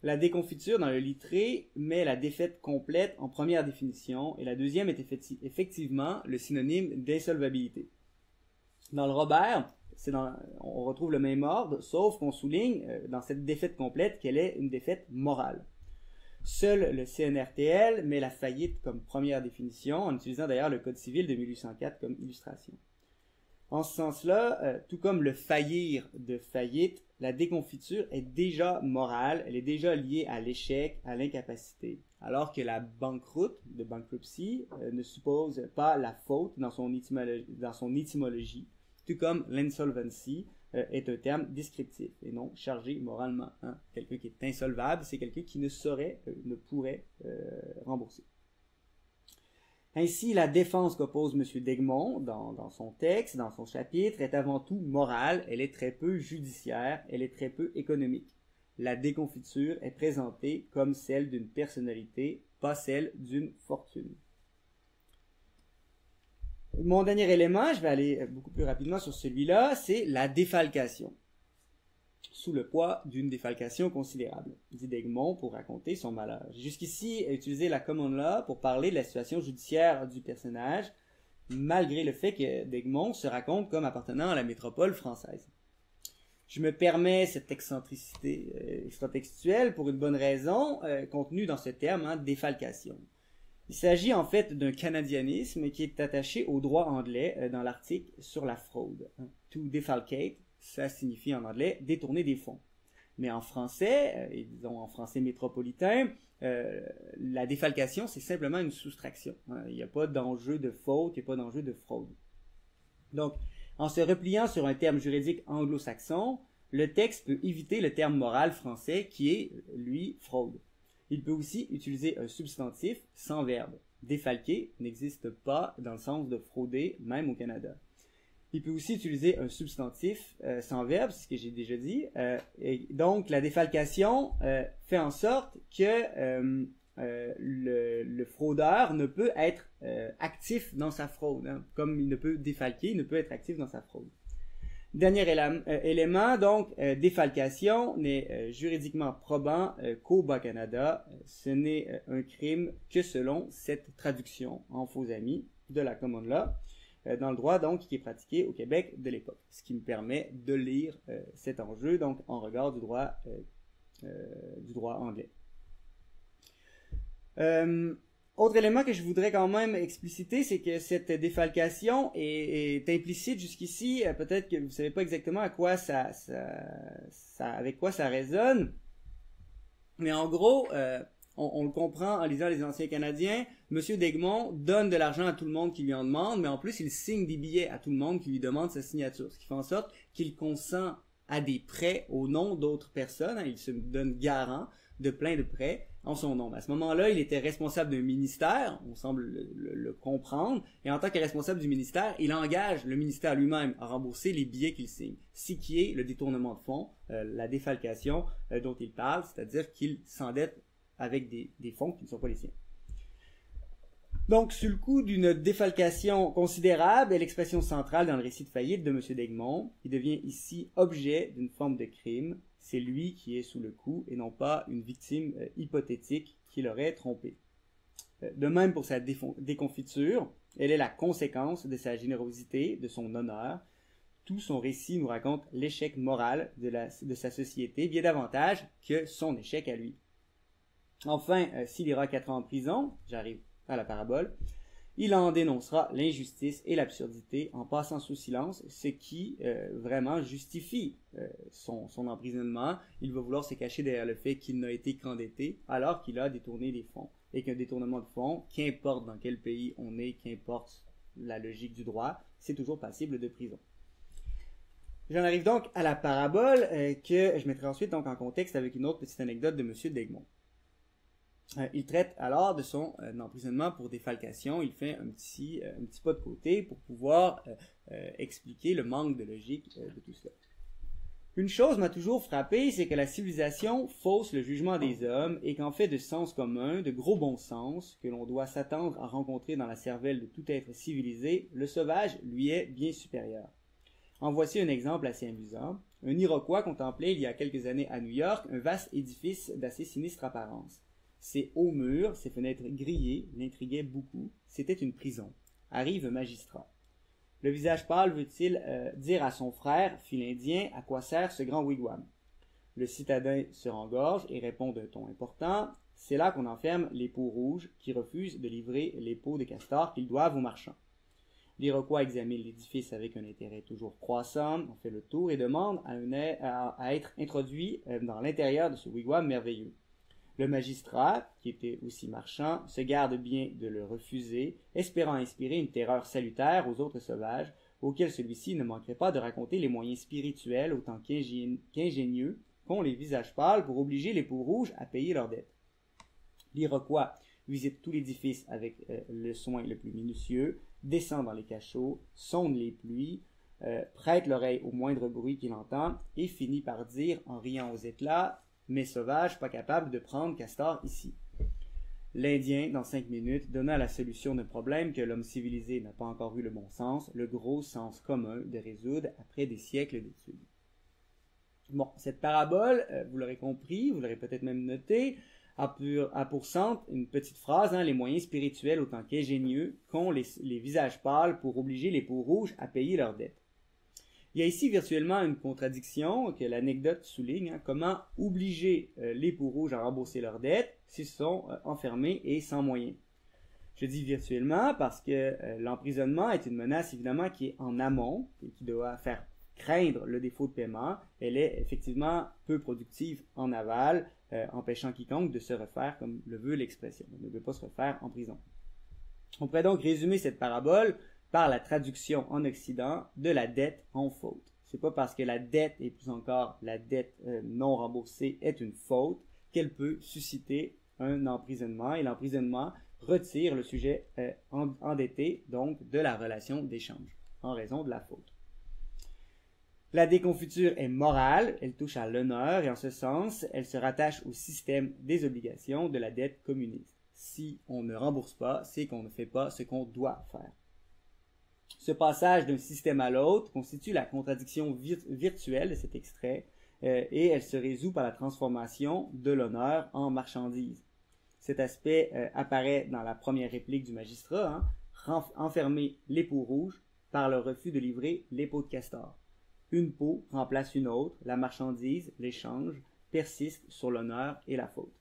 La déconfiture dans le Littré met la défaite complète en première définition et la deuxième est effectivement le synonyme d'insolvabilité. Dans le Robert, on retrouve le même ordre, sauf qu'on souligne dans cette défaite complète qu'elle est une défaite morale. Seul le CNRTL met la faillite comme première définition, en utilisant d'ailleurs le Code civil de 1804 comme illustration. En ce sens-là, tout comme le faillir de faillite, la déconfiture est déjà morale, elle est déjà liée à l'échec, à l'incapacité, alors que la banqueroute, de bankruptcy, ne suppose pas la faute dans son étymologie, tout comme l'insolvency est un terme descriptif et non chargé moralement. Quelqu'un qui est insolvable, c'est quelqu'un qui ne pourrait rembourser. Ainsi, la défense qu'oppose M. d'Egmont dans son texte, dans son chapitre, est avant tout morale, elle est très peu judiciaire, elle est très peu économique. La déconfiture est présentée comme celle d'une personnalité, pas celle d'une fortune. Mon dernier élément, je vais aller beaucoup plus rapidement sur celui-là, c'est la défalcation. sous le poids d'une défalcation considérable, dit d'Egmont pour raconter son malheur. J'ai jusqu'ici utilisé la common law pour parler de la situation judiciaire du personnage, malgré le fait que d'Egmont se raconte comme appartenant à la métropole française. Je me permets cette excentricité extratextuelle pour une bonne raison, contenue dans ce terme, défalcation. Il s'agit en fait d'un canadianisme qui est attaché au droit anglais dans l'article sur la fraude. To defalcate, ça signifie en anglais détourner des fonds. Mais en français, et disons en français métropolitain, la défalcation, c'est simplement une soustraction. Il n'y a pas d'enjeu de faute, il n'y a pas d'enjeu de fraude. Donc, en se repliant sur un terme juridique anglo-saxon, le texte peut éviter le terme moral français qui est, lui, fraude. Il peut aussi utiliser un substantif sans verbe. Défalquer n'existe pas dans le sens de frauder, même au Canada. Il peut aussi utiliser un substantif sans verbe, c'est ce que j'ai déjà dit. Et donc, la défalcation fait en sorte que le fraudeur ne peut être actif dans sa fraude. Comme il ne peut défalquer, il ne peut être actif dans sa fraude. Dernier élément, donc, défalcation n'est juridiquement probant qu'au Bas-Canada. Ce n'est un crime que selon cette traduction en faux amis de la common law, dans le droit donc qui est pratiqué au Québec de l'époque. Ce qui me permet de lire cet enjeu donc en regard du droit anglais. Autre élément que je voudrais quand même expliciter, c'est que cette défalcation est implicite jusqu'ici. Peut-être que vous ne savez pas exactement avec quoi ça résonne. Mais en gros, on le comprend en lisant les Anciens Canadiens. Monsieur d'Egmont donne de l'argent à tout le monde qui lui en demande, mais en plus, il signe des billets à tout le monde qui lui demande sa signature. Ce qui fait en sorte qu'il consent à des prêts au nom d'autres personnes. Il se donne garant de plein de prêts en son nom. À ce moment-là, il était responsable d'un ministère, on semble le comprendre, et en tant que responsable du ministère, il engage le ministère lui-même à rembourser les billets qu'il signe, ce qui est le détournement de fonds, la défalcation dont il parle, c'est-à-dire qu'il s'endette avec des fonds qui ne sont pas les siens. Donc, sur le coup d'une défalcation considérable est l'expression centrale dans le récit de faillite de M. d'Egmont. Il devient ici objet d'une forme de crime. C'est lui qui est sous le coup et non pas une victime hypothétique qui l'aurait trompé. De même pour sa déconfiture, elle est la conséquence de sa générosité, de son honneur. Tout son récit nous raconte l'échec moral de sa société, bien davantage que son échec à lui. Enfin, s'il ira 4 ans en prison, j'arrive à la parabole, il en dénoncera l'injustice et l'absurdité en passant sous silence, ce qui vraiment justifie son emprisonnement. Il va vouloir se cacher derrière le fait qu'il n'a été qu'endetté alors qu'il a détourné des fonds. Et qu'un détournement de fonds, qu'importe dans quel pays on est, qu'importe la logique du droit, c'est toujours passible de prison. J'en arrive donc à la parabole que je mettrai ensuite donc en contexte avec une autre petite anecdote de M. d'Egmont. Il traite alors de son emprisonnement pour défalcation. Il fait un petit pas de côté pour pouvoir expliquer le manque de logique de tout cela. Une chose m'a toujours frappé, c'est que la civilisation fausse le jugement des hommes et qu'en fait de sens commun, de gros bon sens, que l'on doit s'attendre à rencontrer dans la cervelle de tout être civilisé, le sauvage lui est bien supérieur. En voici un exemple assez amusant. Un Iroquois contemplait il y a quelques années à New York un vaste édifice d'assez sinistre apparence. Ses hauts murs, ses fenêtres grillées, l'intriguaient beaucoup. C'était une prison. Arrive un magistrat. Le visage pâle veut-il dire à son frère, fit l'Indien, à quoi sert ce grand wigwam? Le citadin se rengorge et répond d'un ton important. C'est là qu'on enferme les peaux rouges qui refusent de livrer les peaux de castor qu'ils doivent aux marchands. L'Iroquois examine l'édifice avec un intérêt toujours croissant, on fait le tour et demande à être introduit dans l'intérieur de ce wigwam merveilleux. Le magistrat, qui était aussi marchand, se garde bien de le refuser, espérant inspirer une terreur salutaire aux autres sauvages, auxquels celui-ci ne manquerait pas de raconter les moyens spirituels autant qu'ingénieux qu'ont les visages pâles pour obliger les peaux rouges à payer leurs dettes. L'Iroquois visite tout l'édifice avec le soin le plus minutieux, descend dans les cachots, sonde les pluies, prête l'oreille au moindre bruit qu'il entend et finit par dire en riant aux éclats « Mais sauvage, pas capable de prendre castor ici. » L'Indien, dans 5 minutes, donna la solution d'un problème que l'homme civilisé n'a pas encore eu le bon sens, le gros sens commun de résoudre après des siècles d'études. Bon, cette parabole, vous l'aurez compris, vous l'aurez peut-être même noté, a pour centre une petite phrase, les moyens spirituels autant qu'ingénieux qu'ont les visages pâles pour obliger les peaux rouges à payer leurs dettes. Il y a ici virtuellement une contradiction que l'anecdote souligne, comment obliger les peaux rouges à rembourser leurs dettes s'ils sont enfermés et sans moyens. Je dis virtuellement parce que l'emprisonnement est une menace évidemment qui est en amont et qui doit faire craindre le défaut de paiement. Elle est effectivement peu productive en aval, empêchant quiconque de se refaire comme le veut l'expression. On ne veut pas se refaire en prison. On pourrait donc résumer cette parabole par la traduction en Occident de la dette en faute. C'est pas parce que la dette et plus encore la dette non remboursée est une faute qu'elle peut susciter un emprisonnement, et l'emprisonnement retire le sujet endetté donc de la relation d'échange en raison de la faute. La déconfiture est morale, elle touche à l'honneur et en ce sens, elle se rattache au système des obligations de la dette communiste. Si on ne rembourse pas, c'est qu'on ne fait pas ce qu'on doit faire. Ce passage d'un système à l'autre constitue la contradiction virtuelle de cet extrait et elle se résout par la transformation de l'honneur en marchandise. Cet aspect apparaît dans la première réplique du magistrat, enfermer les peaux rouges par le refus de livrer les peaux de castor. Une peau remplace une autre, la marchandise, l'échange, persiste sur l'honneur et la faute.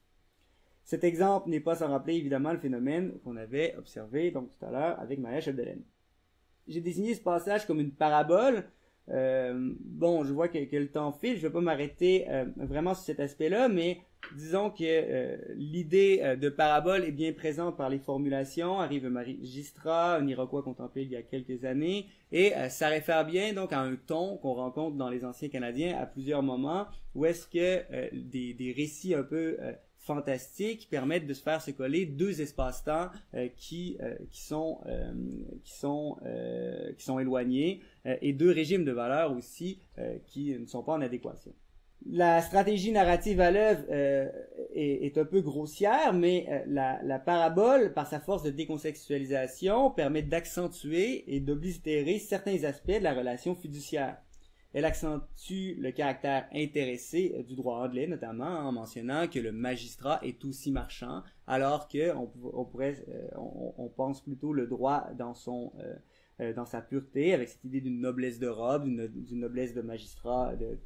Cet exemple n'est pas sans rappeler évidemment le phénomène qu'on avait observé donc tout à l'heure avec Maria Chapdelaine. J'ai désigné ce passage comme une parabole. Je vois que le temps file, je ne vais pas m'arrêter vraiment sur cet aspect-là, mais disons que l'idée de parabole est bien présente par les formulations. Arrive un magistrat, un Iroquois contemplé il y a quelques années, et ça réfère bien donc à un ton qu'on rencontre dans les anciens Canadiens à plusieurs moments, où est-ce que des récits un peu fantastiques permettent de se faire se coller deux espaces-temps qui sont éloignés et deux régimes de valeurs aussi qui ne sont pas en adéquation. La stratégie narrative à l'œuvre est un peu grossière, mais la parabole, par sa force de décontextualisation, permet d'accentuer et d'oblitérer certains aspects de la relation fiduciaire. Elle accentue le caractère intéressé du droit anglais, notamment en mentionnant que le magistrat est aussi marchand, alors que on pense plutôt le droit dans sa pureté, avec cette idée d'une noblesse de robe, d'une noblesse de magistrat, de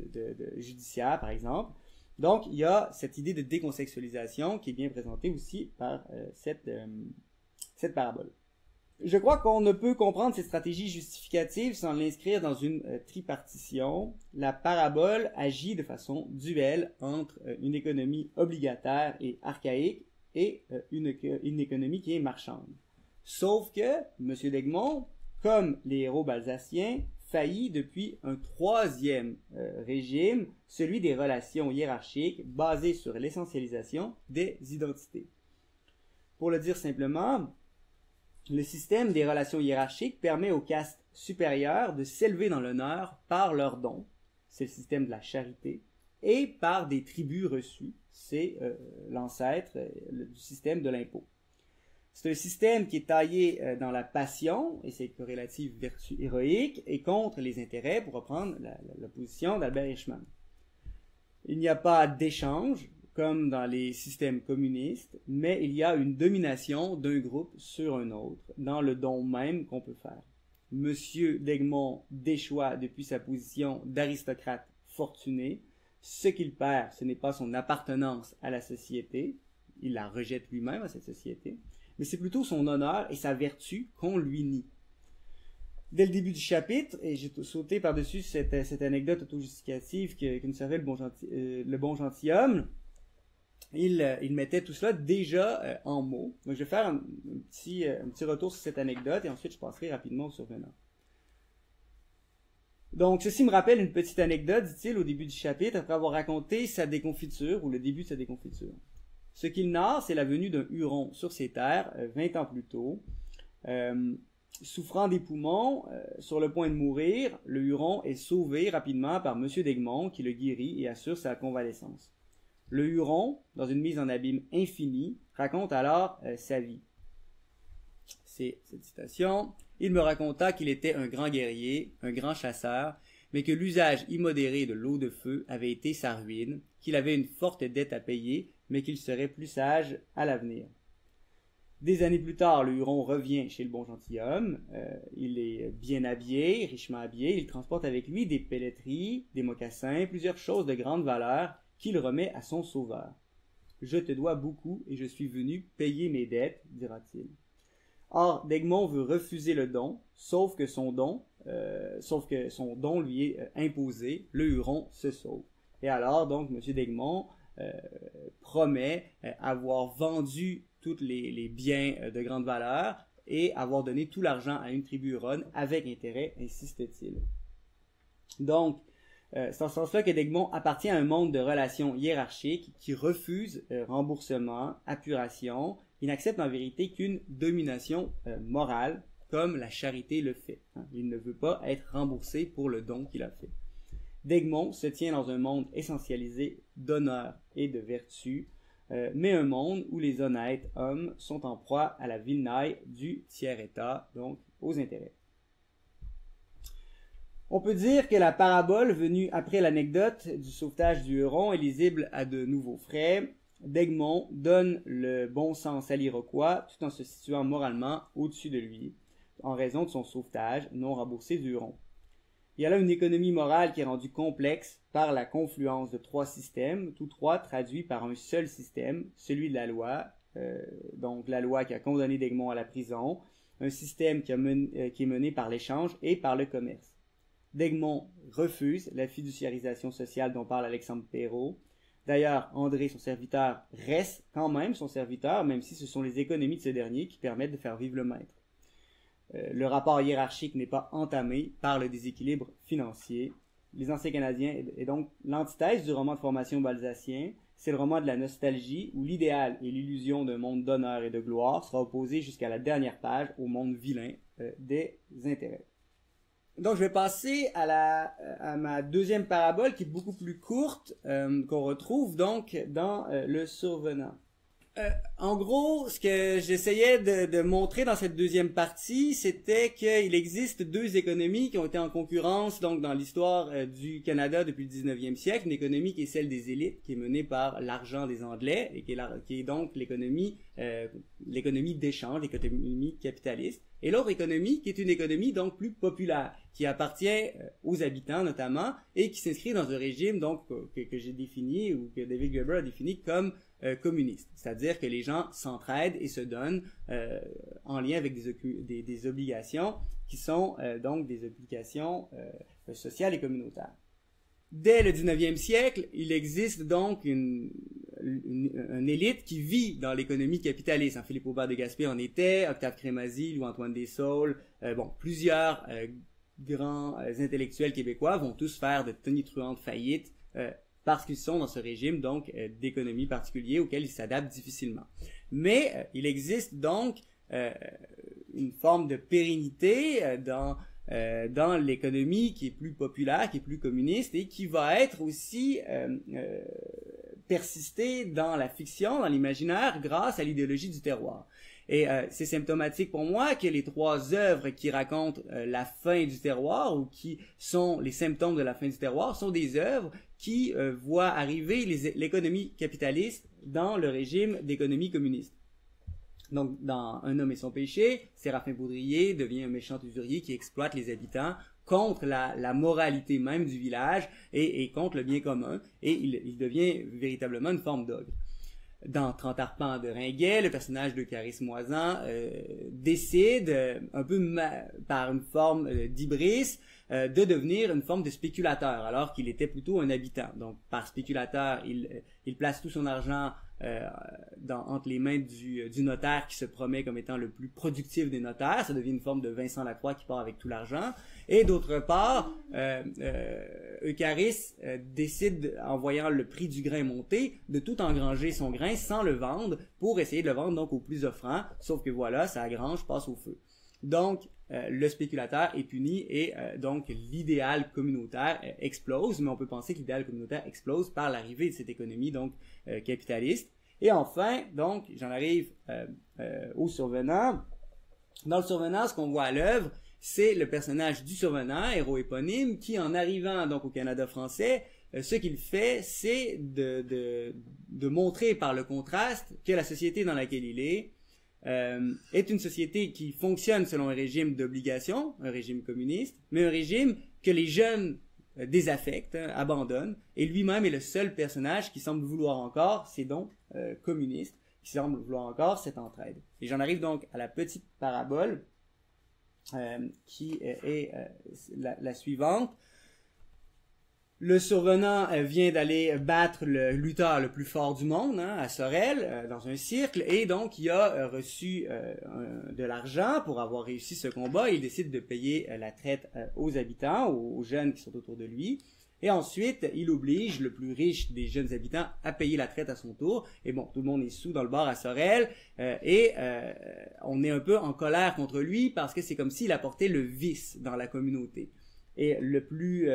judiciaire, par exemple. Donc, il y a cette idée de décontextualisation qui est bien présentée aussi par cette parabole. Je crois qu'on ne peut comprendre cette stratégie justificative sans l'inscrire dans une tripartition. La parabole agit de façon duelle entre une économie obligataire et archaïque et une économie qui est marchande. Sauf que M. d'Egmont, comme les héros balsaciens, faillit depuis un troisième régime, celui des relations hiérarchiques basées sur l'essentialisation des identités. Pour le dire simplement, le système des relations hiérarchiques permet aux castes supérieures de s'élever dans l'honneur par leurs dons, c'est le système de la charité, et par des tributs reçus, c'est l'ancêtre du système de l'impôt. C'est un système qui est taillé dans la passion et ses corrélatives vertus héroïques et contre les intérêts, pour reprendre la position d'Albert Hirschman. Il n'y a pas d'échange, comme dans les systèmes communistes, mais il y a une domination d'un groupe sur un autre, dans le don même qu'on peut faire. Monsieur d'Egmont déchoit depuis sa position d'aristocrate fortuné. Ce qu'il perd, ce n'est pas son appartenance à la société, il la rejette lui-même à cette société, mais c'est plutôt son honneur et sa vertu qu'on lui nie. Dès le début du chapitre, et j'ai sauté par-dessus cette anecdote auto-justificative que nous servait le bon gentilhomme, il mettait tout cela déjà en mots. Donc je vais faire un petit retour sur cette anecdote et ensuite je passerai rapidement au survenant. Donc ceci me rappelle une petite anecdote, dit-il au début du chapitre, après avoir raconté sa déconfiture ou le début de sa déconfiture. Ce qu'il narre, c'est la venue d'un Huron sur ses terres 20 ans plus tôt. Souffrant des poumons, sur le point de mourir, le Huron est sauvé rapidement par M. d'Egmont qui le guérit et assure sa convalescence. Le Huron, dans une mise en abîme infinie, raconte alors sa vie. C'est cette citation. Il me raconta qu'il était un grand guerrier, un grand chasseur, mais que l'usage immodéré de l'eau de feu avait été sa ruine, qu'il avait une forte dette à payer, mais qu'il serait plus sage à l'avenir. Des années plus tard, le Huron revient chez le bon gentilhomme. Il est bien habillé, richement habillé. Il transporte avec lui des pelleteries, des mocassins, plusieurs choses de grande valeur qu'il remet à son sauveur. « Je te dois beaucoup et je suis venu payer mes dettes, dira-t-il. » Or, d'Egmont veut refuser le don, sauf que son don lui est imposé. Le Huron se sauve. Et alors, donc, M. d'Egmont promet avoir vendu tous les biens de grande valeur et avoir donné tout l'argent à une tribu huronne avec intérêt, insiste-t-il. Donc, c'est en ce sens-là que d'Egmont appartient à un monde de relations hiérarchiques qui refuse remboursement, apuration. Il n'accepte en vérité qu'une domination morale, comme la charité le fait. Il ne veut pas être remboursé pour le don qu'il a fait. D'Egmont se tient dans un monde essentialisé d'honneur et de vertu, mais un monde où les honnêtes hommes sont en proie à la vilnaille du tiers-état, donc aux intérêts. On peut dire que la parabole venue après l'anecdote du sauvetage du Huron est lisible à de nouveaux frais. D'Egmont donne le bon sens à l'Iroquois tout en se situant moralement au-dessus de lui, en raison de son sauvetage non remboursé du Huron. Il y a là une économie morale qui est rendue complexe par la confluence de trois systèmes, tous trois traduits par un seul système, celui de la loi, donc la loi qui a condamné d'Egmont à la prison, un système qui est mené par l'échange et par le commerce. D'Egmont refuse la fiduciarisation sociale dont parle Alexandre Perrault. D'ailleurs, André, son serviteur, reste quand même son serviteur, même si ce sont les économies de ce dernier qui permettent de faire vivre le maître. Le rapport hiérarchique n'est pas entamé par le déséquilibre financier. Les Anciens Canadiens est donc l'antithèse du roman de formation balsacien. C'est le roman de la nostalgie où l'idéal et l'illusion d'un monde d'honneur et de gloire sera opposé jusqu'à la dernière page au monde vilain des intérêts. Donc je vais passer à ma deuxième parabole qui est beaucoup plus courte, qu'on retrouve donc dans Le Survenant. En gros, ce que j'essayais de montrer dans cette deuxième partie, c'était qu'il existe deux économies qui ont été en concurrence donc dans l'histoire du Canada depuis le 19e siècle. Une économie qui est celle des élites, qui est menée par l'argent des Anglais, et qui est donc l'économie d'échange, l'économie capitaliste. Et l'autre économie, qui est une économie donc plus populaire, qui appartient aux habitants notamment, et qui s'inscrit dans un régime donc que j'ai défini, ou que David Graeber a défini comme communiste. C'est-à-dire que les gens s'entraident et se donnent en lien avec des obligations qui sont donc des obligations sociales et communautaires. Dès le 19e siècle, il existe donc une élite qui vit dans l'économie capitaliste. Philippe Aubert de Gaspé en était, Octave Crémazie, Louis-Antoine Dessaulles, plusieurs grands intellectuels québécois vont tous faire de tonitruantes faillites parce qu'ils sont dans ce régime donc d'économie particulier auquel ils s'adaptent difficilement. Mais il existe donc une forme de pérennité dans l'économie qui est plus populaire, qui est plus communiste et qui va être aussi persistée dans la fiction, dans l'imaginaire, grâce à l'idéologie du terroir. Et c'est symptomatique pour moi que les trois œuvres qui racontent la fin du terroir ou qui sont les symptômes de la fin du terroir sont des œuvres qui voient arriver l'économie capitaliste dans le régime d'économie communiste. Donc, dans Un homme et son péché, Séraphin Baudrier devient un méchant usurier qui exploite les habitants contre la moralité même du village et contre le bien commun, et il devient véritablement une forme d'ogre. Dans 30 arpents de Ringuet, le personnage de Caris Moisan décide, un peu par une forme d'hybris, de devenir une forme de spéculateur, alors qu'il était plutôt un habitant. Donc, par spéculateur, il place tout son argent entre les mains du notaire qui se promet comme étant le plus productif des notaires. Ça devient une forme de Vincent Lacroix qui part avec tout l'argent. Et d'autre part, Eucharis décide, en voyant le prix du grain monter, de tout engranger son grain sans le vendre pour essayer de le vendre donc au plus offrant. Sauf que voilà, sa grange passe au feu. Donc, le spéculateur est puni et donc l'idéal communautaire explose, mais on peut penser que l'idéal communautaire explose par l'arrivée de cette économie donc capitaliste. Et enfin, donc, j'en arrive au Survenant. Dans le Survenant, ce qu'on voit à l'œuvre, c'est le personnage du Survenant, héros éponyme, qui en arrivant donc au Canada français, ce qu'il fait, c'est de montrer par le contraste que la société dans laquelle il est une société qui fonctionne selon un régime d'obligation, un régime communiste, mais un régime que les jeunes désaffectent, abandonnent, et lui-même est le seul personnage qui semble vouloir encore ces dons communistes, qui semble vouloir encore cette entraide. Et j'en arrive donc à la petite parabole qui est la suivante. Le Survenant vient d'aller battre le lutteur le plus fort du monde, à Sorel, dans un cirque, et donc il a reçu de l'argent pour avoir réussi ce combat. Il décide de payer la traite aux habitants, aux jeunes qui sont autour de lui. Et ensuite, il oblige le plus riche des jeunes habitants à payer la traite à son tour. Et bon, tout le monde est sous dans le bar à Sorel, et on est un peu en colère contre lui parce que c'est comme s'il apportait le vice dans la communauté. Et le plus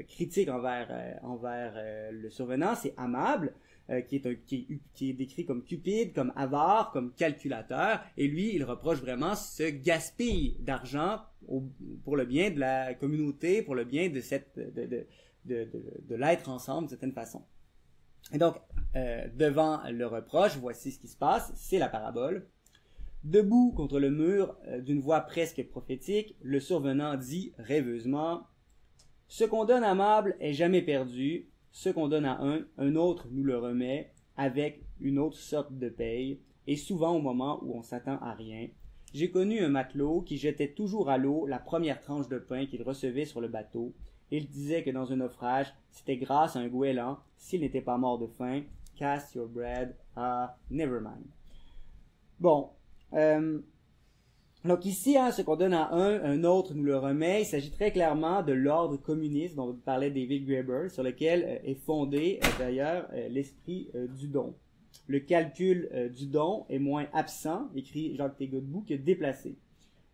critique envers le Survenant, c'est Amable, qui est décrit comme cupide, comme avare, comme calculateur. Et lui, il reproche vraiment ce gaspille d'argent pour le bien de la communauté, pour le bien de l'être ensemble d'une certaine façon. Et donc, devant le reproche, voici ce qui se passe. C'est la parabole. Debout contre le mur, d'une voix presque prophétique, le Survenant dit rêveusement « Ce qu'on donne à Amable est jamais perdu, ce qu'on donne à un autre nous le remet, avec une autre sorte de paye, et souvent au moment où on s'attend à rien. J'ai connu un matelot qui jetait toujours à l'eau la première tranche de pain qu'il recevait sur le bateau. Il disait que dans un naufrage, c'était grâce à un goéland, s'il n'était pas mort de faim. Cast your bread, never mind. » Bon. Donc ici, ce qu'on donne à un autre nous le remet. Il s'agit très clairement de l'ordre communiste dont parlait David Graeber, sur lequel est fondé d'ailleurs l'esprit du don. Le calcul du don est moins absent, écrit Jacques T. Godbout, que déplacé.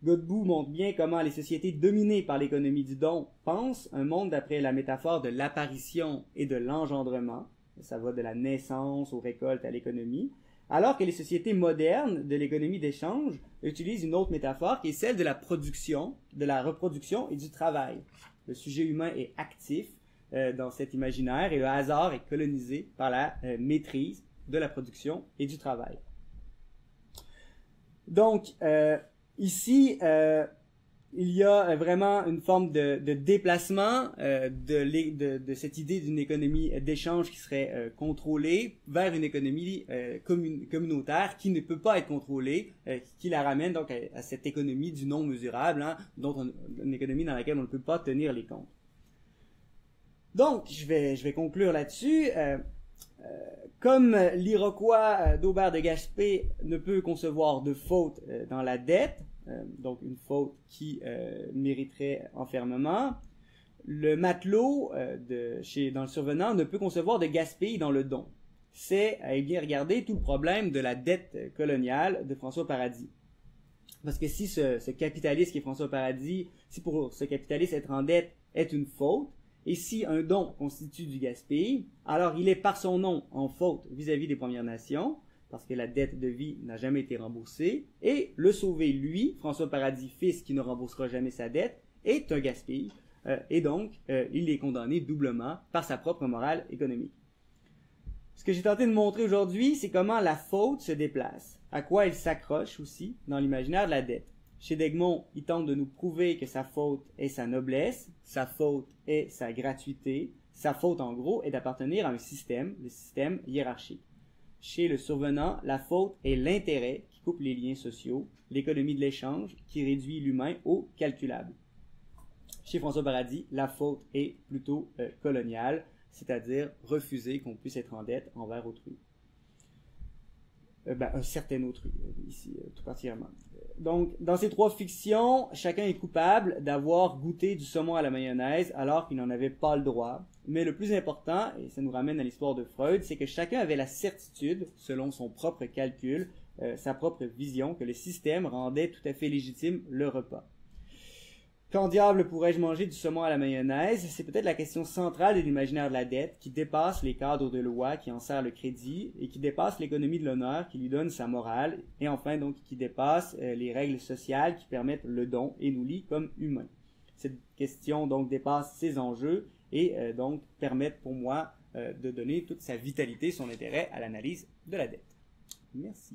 Godbout montre bien comment les sociétés dominées par l'économie du don pensent un monde d'après la métaphore de l'apparition et de l'engendrement. Ça va de la naissance aux récoltes à l'économie. Alors que les sociétés modernes de l'économie d'échange utilisent une autre métaphore qui est celle de la production, de la reproduction et du travail. Le sujet humain est actif dans cet imaginaire et le hasard est colonisé par la maîtrise de la production et du travail. Donc, ici, il y a vraiment une forme de déplacement de cette idée d'une économie d'échange qui serait contrôlée vers une économie communautaire qui ne peut pas être contrôlée, qui la ramène donc à cette économie du non mesurable, une économie dans laquelle on ne peut pas tenir les comptes. Donc, je vais conclure là-dessus. Comme l'Iroquois d'Aubert de Gaspé ne peut concevoir de faute dans la dette, donc une faute qui mériterait enfermement, le matelot dans le Survenant ne peut concevoir de gaspille dans le don. C'est à bien regarder tout le problème de la dette coloniale de François Paradis. Parce que si ce capitaliste qui est François Paradis, si pour ce capitaliste être en dette est une faute, et si un don constitue du gaspille, alors il est par son nom en faute vis-à-vis des Premières Nations, parce que la dette de vie n'a jamais été remboursée, et le sauver, lui, François Paradis, fils qui ne remboursera jamais sa dette, est un gaspille, et donc il est condamné doublement par sa propre morale économique. Ce que j'ai tenté de montrer aujourd'hui, c'est comment la faute se déplace, à quoi elle s'accroche aussi dans l'imaginaire de la dette. Chez d'Egmont, il tente de nous prouver que sa faute est sa noblesse, sa faute est sa gratuité, sa faute en gros est d'appartenir à un système, le système hiérarchique. Chez le Survenant, la faute est l'intérêt qui coupe les liens sociaux, l'économie de l'échange qui réduit l'humain au calculable. Chez François Paradis, la faute est plutôt coloniale, c'est-à-dire refuser qu'on puisse être en dette envers autrui. Un certain autrui, ici, tout particulièrement. Donc, dans ces trois fictions, chacun est coupable d'avoir goûté du saumon à la mayonnaise alors qu'il n'en avait pas le droit. Mais le plus important, et ça nous ramène à l'histoire de Freud, c'est que chacun avait la certitude, selon son propre calcul, sa propre vision, que le système rendait tout à fait légitime le repas. Quand diable pourrais-je manger du saumon à la mayonnaise? C'est peut-être la question centrale de l'imaginaire de la dette, qui dépasse les cadres de loi qui en serrent le crédit, et qui dépasse l'économie de l'honneur qui lui donne sa morale, et enfin donc qui dépasse les règles sociales qui permettent le don et nous lient comme humains. Cette question donc dépasse ces enjeux et donc permettent pour moi de donner toute sa vitalité, son intérêt à l'analyse de la dette. Merci.